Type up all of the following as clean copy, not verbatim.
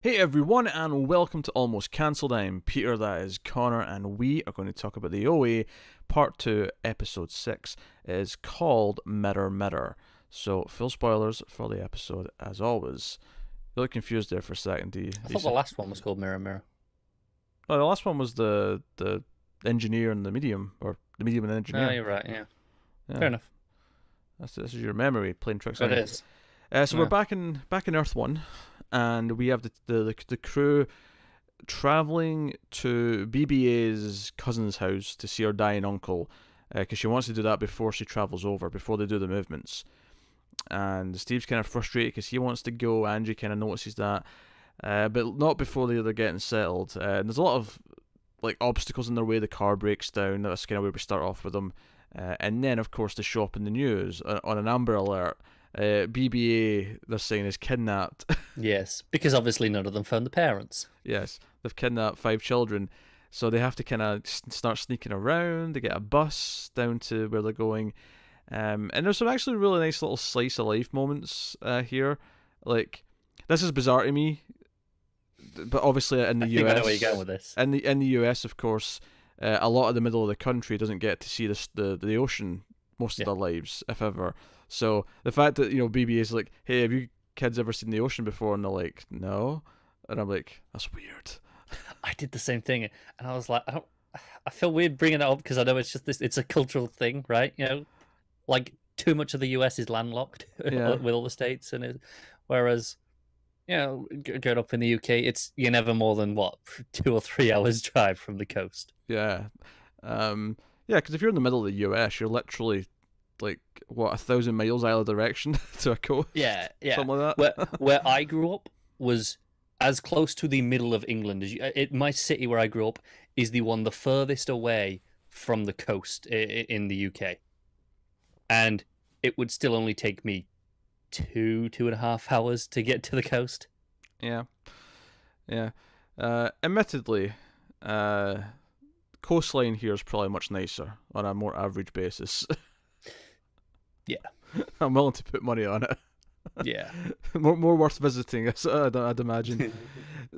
Hey everyone, and welcome to Almost Cancelled. I'm Peter, that is Connor, and we are going to talk about the OA Part 2, Episode 6. It is called Mirror Mirror. So, full spoilers for the episode, as always. You look confused there for a second, do you? I thought the last one was called Mirror Mirror. Oh, the last one was the engineer and the medium, or the medium and the engineer. Oh, you're right, yeah. Yeah. Fair enough. This is your memory playing tricks on It you. is. So we're back in Earth 1, and we have the crew travelling to BB-8's cousin's house to see her dying uncle, because she wants to do that before she travels over, before they do the movements. And Steve's kind of frustrated because he wants to go. Angie kind of notices that, but not before they're getting settled. And there's a lot of obstacles in their way. The car breaks down. That's kind of where we start off with them. And then, of course, the shop in the news on an Amber Alert. BB-8, they're saying, is kidnapped. Yes, because obviously none of them found the parents. Yes, they've kidnapped 5 children. So they have to kind of start sneaking around. They get a bus down to where they're going. And there's some actually really nice little slice of life moments here. Like, this is bizarre to me, but obviously in the US, I know where you're going with this. In the US, of course, a lot of the middle of the country doesn't get to see the ocean most of their lives, if ever. So the fact that BB is like, hey, have you kids ever seen the ocean before? And they're like, no. And I'm like, that's weird. I did the same thing, and I was like, I feel weird bringing it up because I know it's just this. It's a cultural thing, right? Like too much of the US is landlocked with all the states, whereas going up in the UK, you're never more than 2 or 3 hours drive from the coast. Yeah, because if you're in the middle of the US, you're literally 1,000 miles either direction to a coast. Yeah, something like that. Where I grew up was as close to the middle of England as my city where I grew up is the furthest away from the coast in the UK, and it would still only take me 2.5 hours to get to the coast. Yeah. Admittedly, coastline here is probably much nicer on a more average basis. Yeah, I'm willing to put money on it. Yeah, more worth visiting, I'd imagine.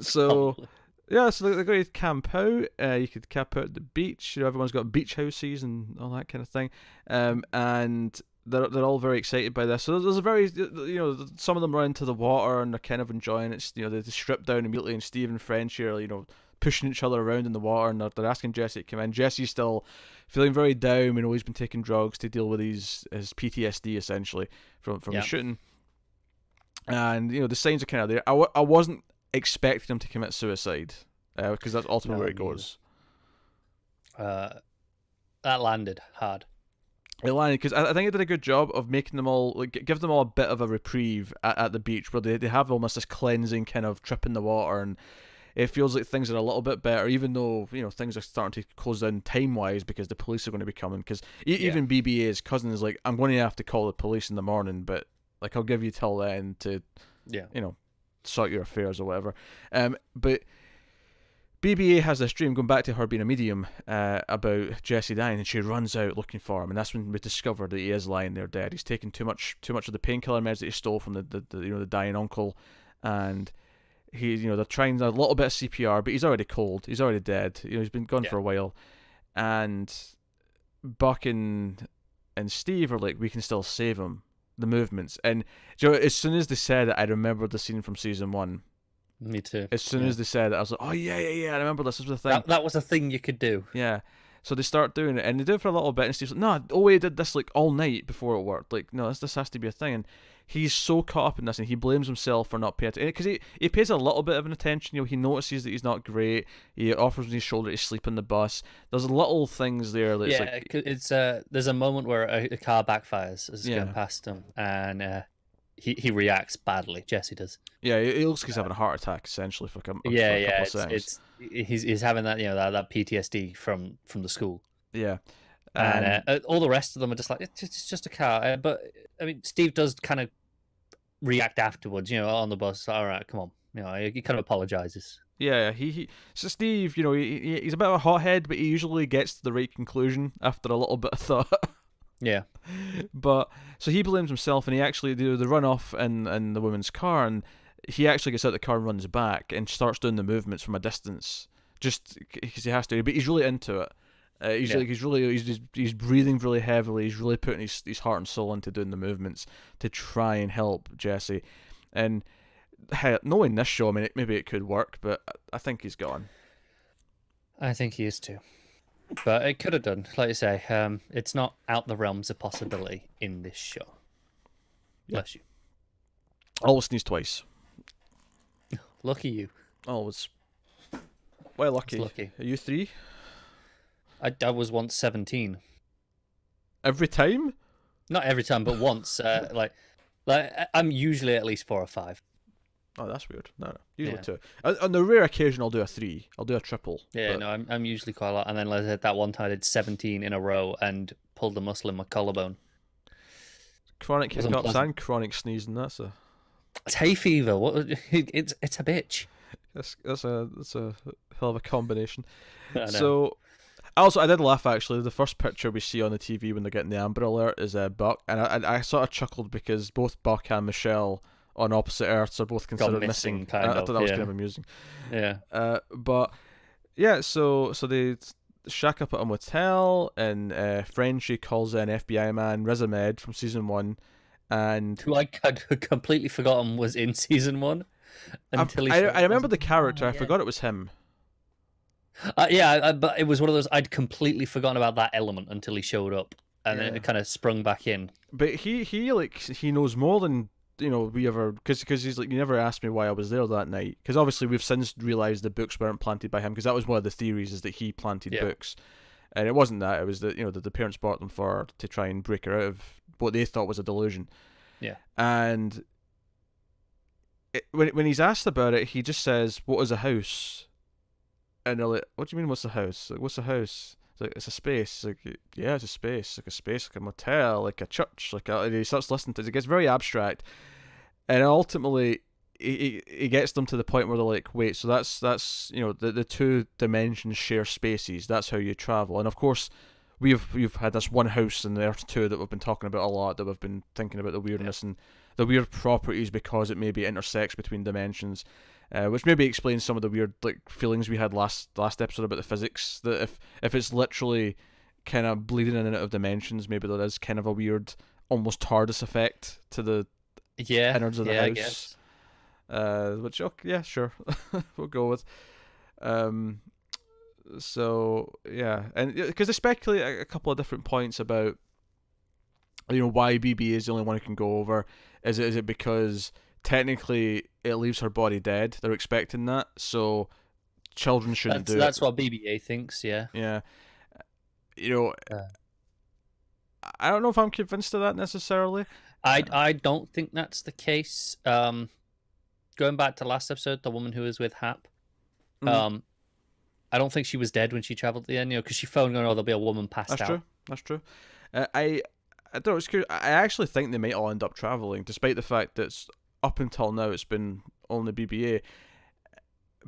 So, so they're going to camp out. You could camp out at the beach. Everyone's got beach houses and all that kind of thing. And they're all very excited by this. So there's a very, some of them run into the water and they're kind of enjoying it. They strip down immediately, and Steve and French are, pushing each other around in the water, and they're asking Jesse to come in. Jesse's still feeling very down. He's been taking drugs to deal with his PTSD essentially from the shooting. And the signs are kind of there. I wasn't expecting him to commit suicide because that's ultimately where it goes. That landed hard. It landed because I think it did a good job of making them all give them all a bit of a reprieve at the beach, where they have almost this cleansing kind of trip in the water, and it feels like things are a little bit better, even though things are starting to close down time-wise because the police are going to be coming. Because even BB-8's cousin is like, I'm going to have to call the police in the morning, but I'll give you till then to sort your affairs or whatever. But BB-8 has this dream, going back to her being a medium, about Jesse dying, and she runs out looking for him, and that's when we discover that he is lying there dead. He's taken too much of the painkiller meds that he stole from the dying uncle, and they're trying a little bit of CPR, but he's already cold. He's already dead. He's been gone for a while. And Buck and Steve are like, we can still save him. The movements. And as soon as they said it, I remembered the scene from season 1. Me too. As soon as they said it, I was like, oh yeah, I remember this was the thing. That was a thing you could do. Yeah. So they start doing it, and they do it for a little bit, and Steve's like, no, Owe did this all night before it worked. No, this has to be a thing. And he's so caught up in this, and he blames himself for not paying attention. Because he pays a little bit of an attention. He notices that he's not great. He offers his shoulder to sleep on the bus. There's little things there. That's there's a moment where a car backfires as it's going past him, and he reacts badly. Jesse does. Yeah, he looks like he's having a heart attack essentially for a couple of seconds. He's having that that PTSD from the school. Yeah. And all the rest of them are just like, it's just a car. But I mean, Steve does kind of react afterwards, on the bus. All right, come on, he kind of apologizes. Yeah, so Steve, he's a bit of a hothead, but he usually gets to the right conclusion after a little bit of thought. Yeah. But so he blames himself, and he actually they run off in the woman's car, and he actually gets out the car and runs back and starts doing the movements from a distance, just because he has to. But he's really into it. He's breathing really heavily. He's really putting his heart and soul into doing the movements to try and help Jesse. And knowing this show, I mean, maybe it could work, but I think he's gone. I think he is too. But it could have done, like you say. It's not out the realms of possibility in this show. Bless you. Always sneeze twice. Lucky you. Always. Well, lucky. Lucky. Are you 3? I was once 17. Every time? Not every time, but once. like I'm usually at least 4 or 5. Oh, that's weird. No. Usually 2. On the rare occasion, I'll do a 3. I'll do a triple. Yeah, but... no, I'm usually quite a lot. And then like I said, that one time I did 17 in a row and pulled the muscle in my collarbone. Chronic hiccups and chronic sneezing. That's a... It's hay fever. What? It's a bitch. That's a hell of a combination. So, also I did laugh actually. The first picture we see on the TV when they're getting the Amber Alert is Buck, and I sort of chuckled because both Buck and Michelle on opposite Earths are both considered missing. I thought that was kind of amusing. Yeah. But yeah, so they shack up at a motel, and Frenchie calls in FBI man Riz Ahmed from season 1. And who I'd completely forgotten was in season 1 until I remember the character. I forgot it was him. But it was one of those I'd completely forgotten about that element until he showed up, and then it kind of sprung back in. But he knows more than we ever, because he's like, you never asked me why I was there that night, because obviously we've since realized the books weren't planted by him, because that was one of the theories, is that he planted books, and it wasn't that. It was that that the parents bought them to try and break her out of what they thought was a delusion. Yeah. And when he's asked about it, he just says, "What is a house?" And they're like, "What do you mean, what's a house? Like, what's a house?" It's like, "It's a space." It's like, "Yeah, it's a space. Like a space, like a motel, like a church, and he starts listening to it. It gets very abstract, and ultimately, he gets them to the point where they're like, "Wait, so that's the 2 dimensions share spaces. That's how you travel." And of course, we've had this one house in the Earth 2 that we've been talking about a lot, that we've been thinking about the weirdness and the weird properties because it maybe intersects between dimensions, which maybe explains some of the weird feelings we had last episode about the physics, that if it's literally kind of bleeding in and out of dimensions, maybe there is kind of a weird almost TARDIS effect to the innards of the house. I guess. Which sure. We'll go with. So yeah, and because they speculate a couple of different points about why BB is the only one who can go over. Is it because technically it leaves her body dead? They're expecting that, so children shouldn't do it. That's what BBA thinks. Yeah. I don't know if I'm convinced of that necessarily. I don't think that's the case. Going back to last episode, the woman who was with Hap, I don't think she was dead when she travelled at the end, because she phoned going, "Oh, there'll be a woman passed out." That's true. I don't know. It's curious. I actually think they might all end up travelling, despite the fact that up until now it's been only BBA.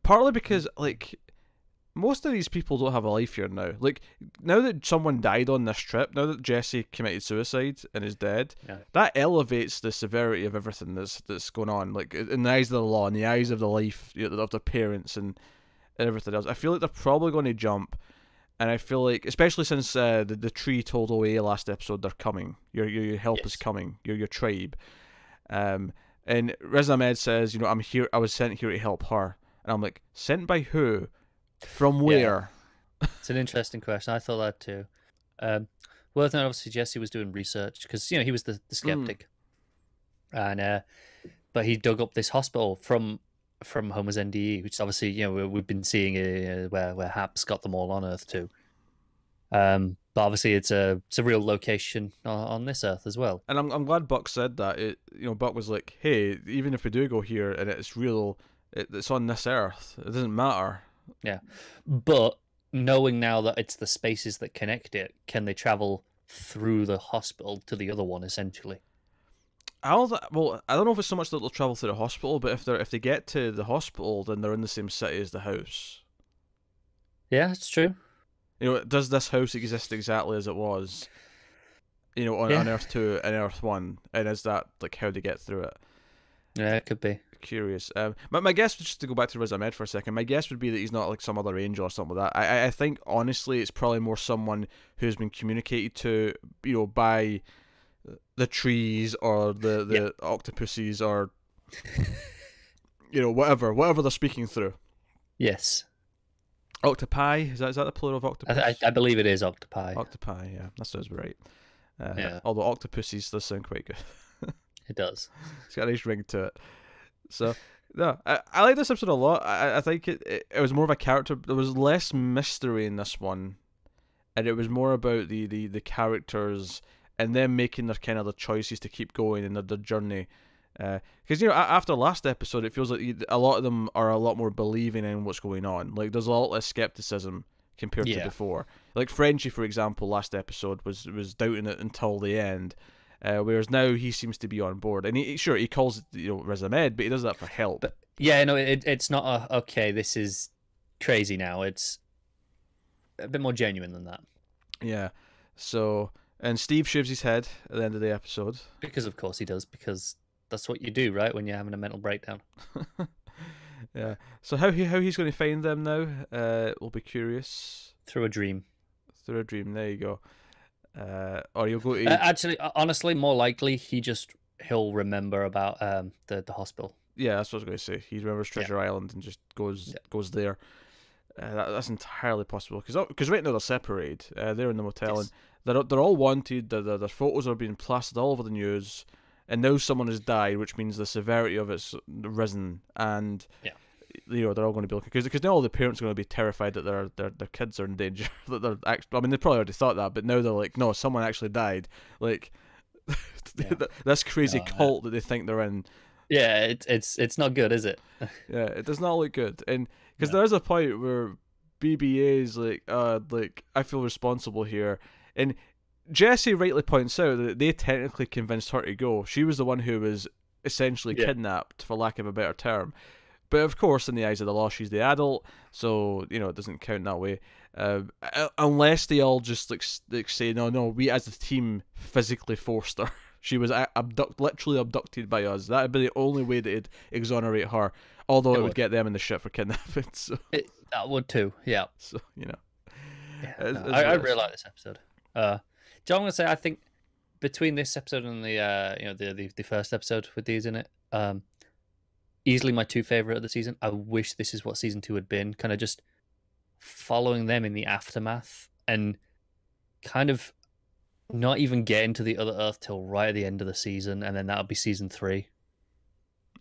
Partly because most of these people don't have a life here now. Now that someone died on this trip, now that Jesse committed suicide and is dead, that elevates the severity of everything that's going on. In the eyes of the law, in the eyes of the life of their parents and everything else. I feel like they're probably going to jump, and I feel like, especially since the tree told OA last episode, they're coming. Your help is coming. Your tribe. And Riz Ahmed says, "I'm here. I was sent here to help her." And I'm like, sent by who? From where? It's an interesting question. I thought that too. Well, then obviously Jesse was doing research because he was the skeptic, and but he dug up this hospital from Homer's NDE, which obviously we've been seeing where Hap's got them all on Earth too. But obviously it's a real location on this Earth as well. And I'm glad Buck said that. Buck was like, "Hey, even if we do go here and it's real, it's on this Earth. It doesn't matter." Yeah, but knowing now that it's the spaces that connect it, can they travel through the hospital to the other one essentially? I don't know if it's so much that they'll travel through the hospital, but if they get to the hospital, then they're in the same city as the house. Yeah, it's true. Does this house exist exactly as it was? On Earth 2 and Earth 1, and is that how they get through it? Yeah, it could be. Curious. My guess, just to go back to Riz Ahmed for a second, my guess would be that he's not like some other angel or something like that. I think honestly, it's probably more someone who's been communicated to, by the trees or the octopuses or whatever they're speaking through. Yes. Octopi, is that the plural of octopus? I believe it is octopi. Octopi, yeah, that sounds right. Yeah. Although octopuses does sound quite good. It does. It's got a nice ring to it. So no, I like this episode a lot. I think it was more of a character. There was less mystery in this one, and it was more about the characters and them making their kind of the choices to keep going in their journey. Because after last episode, it feels like a lot of them are a lot more believing in what's going on. Like there's a lot less skepticism compared to before. Like Frenchie, for example, last episode was doubting it until the end. Whereas now he seems to be on board, and he calls it Riz Ahmed, but he does that for help. But yeah, no, it's not okay. This is crazy now. It's a bit more genuine than that. Yeah. So, and Steve shaves his head at the end of the episode because, of course, he does. Because that's what you do, right? When you're having a mental breakdown. Yeah. So how he's going to find them now? We'll be curious. Through a dream. Through a dream. There you go. Or you'll go to actually, honestly, more likely he'll remember about the hospital. Yeah, that's what I was going to say. He remembers Treasure Island and just goes there. That's entirely possible because right now they're separated. They're in the motel and they're all wanted. Their photos are being plastered all over the news, and now someone has died, which means the severity of it's risen. And they're all going to be looking because now all the parents are going to be terrified that their kids are in danger. That they're actually, I mean, they probably already thought that, but now they're like, no, someone actually died. Like this crazy cult that they think they're in. Yeah, it's not good, is it? Yeah, it does not look good, and because there is a point where BBA is like I feel responsible here, and Jesse rightly points out that they technically convinced her to go. She was the one who was essentially kidnapped, for lack of a better term. But of course, in the eyes of the law, she's the adult, so it doesn't count that way. Unless they all just like say, no, we as a team physically forced her. She was literally abducted by us. That would be the only way that it'd exonerate her. Although it would get them in the shit for kidnapping. So that would too. Yeah. So I really like this episode. John, I'm gonna say I think between this episode and the first episode with these in it, easily my two favorite of the season. I wish this is what season 2 had been. Kind of just following them in the aftermath and kind of not even getting to the other Earth till right at the end of the season, and then that'll be season 3.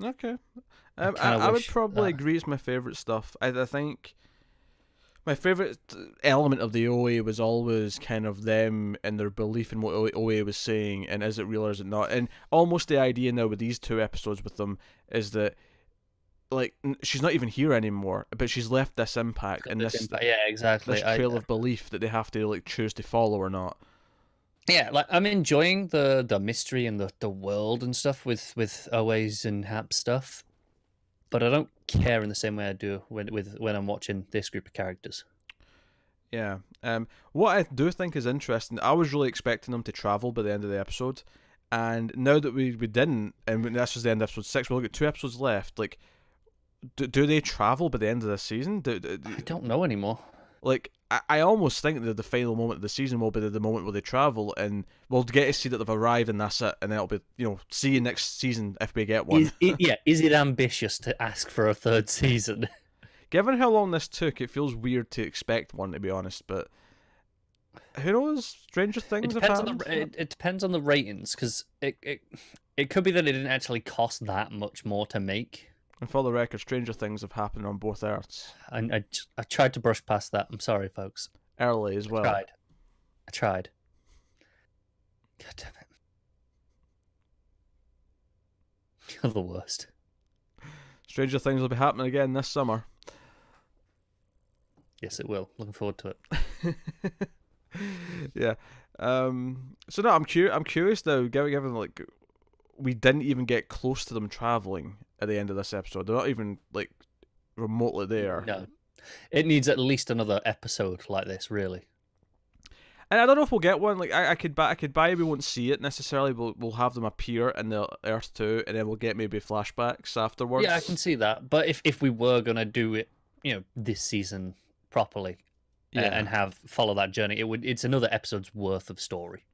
Okay. I would probably agree it's my favourite stuff. I think my favourite element of the OA was always kind of them and their belief in what OA was saying, and is it real or is it not? And almost the idea now with these 2 episodes with them is that like she's not even here anymore, but she's left this impact and this exactly this trail of belief that they have to like choose to follow or not. Yeah, like I'm enjoying the mystery and the world and stuff with OA's and Hap's stuff, but I don't care in the same way I do when I'm watching this group of characters. Yeah. What I do think is interesting, I was really expecting them to travel by the end of the episode, and now that we didn't, and this was the end of episode 6, we'll get 2 episodes left. Like, do they travel by the end of this season? I don't know anymore. Like, I almost think that the final moment of the season will be the moment where they travel, and we'll get to see that they've arrived, and that's it. And then it'll be, see you next season if we get one. Is it ambitious to ask for a 3rd season? Given how long this took, it feels weird to expect one, to be honest. But who knows? Stranger things have happened. It depends on the ratings, because it could be that it didn't actually cost that much more to make. And for the record, stranger things have happened on both Earths. I tried to brush past that. I'm sorry, folks. Early as well. I tried. God damn it. You're the worst. Stranger things will be happening again this summer. Yes, it will. Looking forward to it. Yeah. So no, I'm curious though. Given like we didn't even get close to them traveling at the end of this episode. They're not even like remotely there. No, it needs at least another episode like this, really. And I don't know if we'll get one. Like I could buy we won't see it necessarily. We'll have them appear in the Earth 2, and then we'll get maybe flashbacks afterwards. Yeah, I can see that. But if we were gonna do it, this season properly, and follow that journey, it's another episode's worth of story.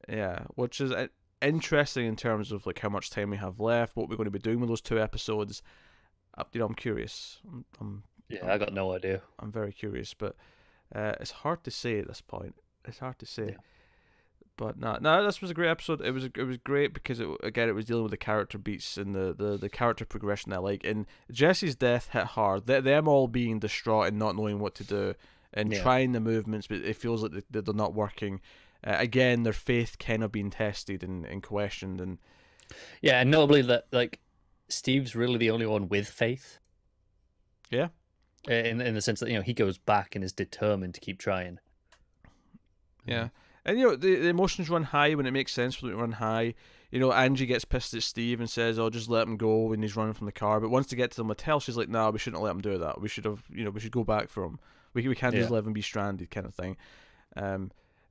Yeah, which is interesting in terms of like how much time we have left, what we're going to be doing with those 2 episodes. I'm curious. I got no idea. I'm very curious, but it's hard to say at this point. It's hard to say. Yeah. But no, this was a great episode. It was great because it was dealing with the character beats and the character progression I like. And Jesse's death hit hard. Them all being distraught and not knowing what to do and trying the movements, but it feels like they're not working. Again, their faith kind of being tested and questioned, and and notably that like Steve's really the only one with faith. Yeah, in the sense that he goes back and is determined to keep trying. Yeah, and the emotions run high when it makes sense for them to run high. Angie gets pissed at Steve and says, "Oh, just let him go," when he's running from the car. But once they get to the motel, she's like, "Nah, we shouldn't let him do that. We should have, we should go back for him. We can't just let him be stranded," kind of thing.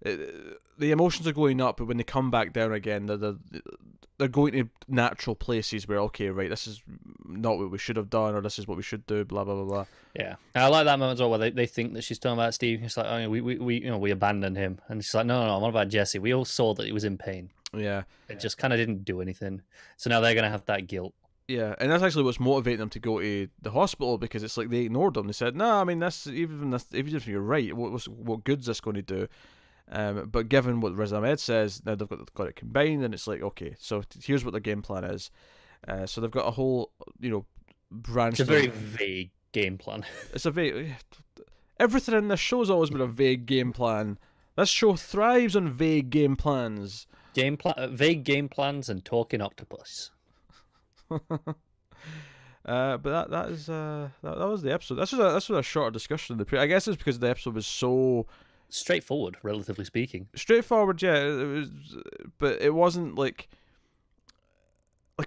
The emotions are going up, but when they come back down again, they're going to natural places where, okay, right, this is not what we should have done, or this is what we should do, blah blah blah blah. Yeah, and I like that moment as well where they think that she's talking about Steve. It's like, oh, we abandoned him, and she's like, no, I'm not about Jesse. We all saw that he was in pain. Yeah, it just kind of didn't do anything. So now they're gonna have that guilt. Yeah, and that's actually what's motivating them to go to the hospital, because it's like they ignored them. They said, "No, I mean, even if you're right, what good's this going to do?" But given what Riz Ahmed says, now they've got it combined, and it's like, okay, so here's what their game plan is. So they've got a whole, branch. It's a very vague game plan. It's a vague. Everything in this show's always been a vague game plan. This show thrives on vague game plans. Vague game plans and talking octopus. But that was the episode. This was a shorter discussion. I guess it's because the episode was so straightforward, relatively speaking. Straightforward, yeah. It was, but it wasn't like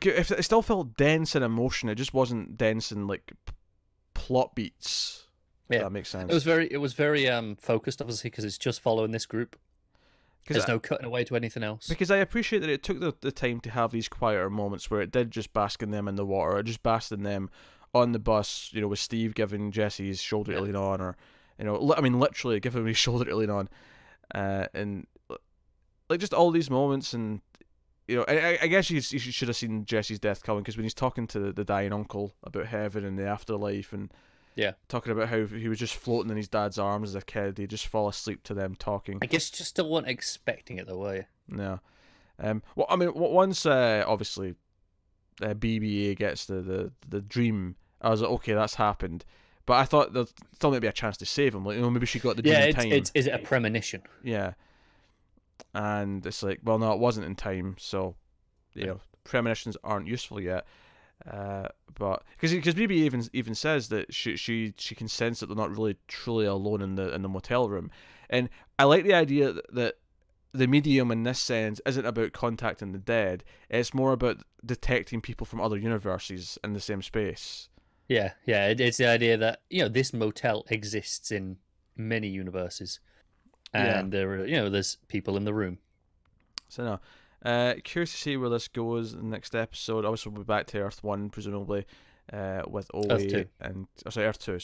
it still felt dense in emotion. It just wasn't dense in like plot beats. Yeah, if that makes sense. It was very focused, obviously, because it's just following this group. There's no cutting away to anything else. Because I appreciate that it took the time to have these quieter moments where it did just bask in them in the water, or just basked in them on the bus, with Steve giving Jesse his shoulder to lean on, or, I mean, literally giving him his shoulder to lean on. And, like, just all these moments, and, I guess you should have seen Jesse's death coming, because when he's talking to the dying uncle about heaven and the afterlife, and talking about how he was just floating in his dad's arms as a kid, he'd just fall asleep to them talking. I guess you just still weren't expecting it, though, were you? No. Well, I mean, once obviously BBA gets the dream, I was like, okay, that's happened. But I thought there'd still might be a chance to save him. Like, maybe she got the dream in time. Is it a premonition? Yeah. And it's like, well, no, it wasn't in time. So, premonitions aren't useful yet. But because BB even says that she can sense that they're not really truly alone in the motel room, and I like the idea that the medium in this sense isn't about contacting the dead. It's more about detecting people from other universes in the same space. Yeah, it's the idea that this motel exists in many universes, and there's people in the room. So no. Curious to see where this goes in the next episode. Obviously, we'll be back to Earth 1, presumably, with Owe and Earth 2,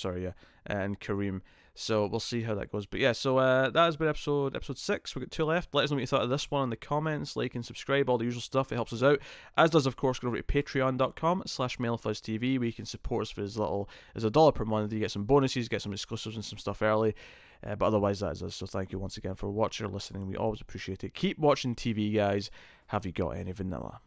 and Kareem. So we'll see how that goes. But yeah, so that has been episode 6. We've got 2 left. Let us know what you thought of this one in the comments. Like and subscribe, all the usual stuff. It helps us out. As does, of course, go over to patreon.com/MailFuzzTV, where you can support us for as little as $1 per month. You get some bonuses, get some exclusives and some stuff early. But otherwise, that is us. So thank you once again for watching or listening. We always appreciate it. Keep watching TV, guys. Have you got any vanilla?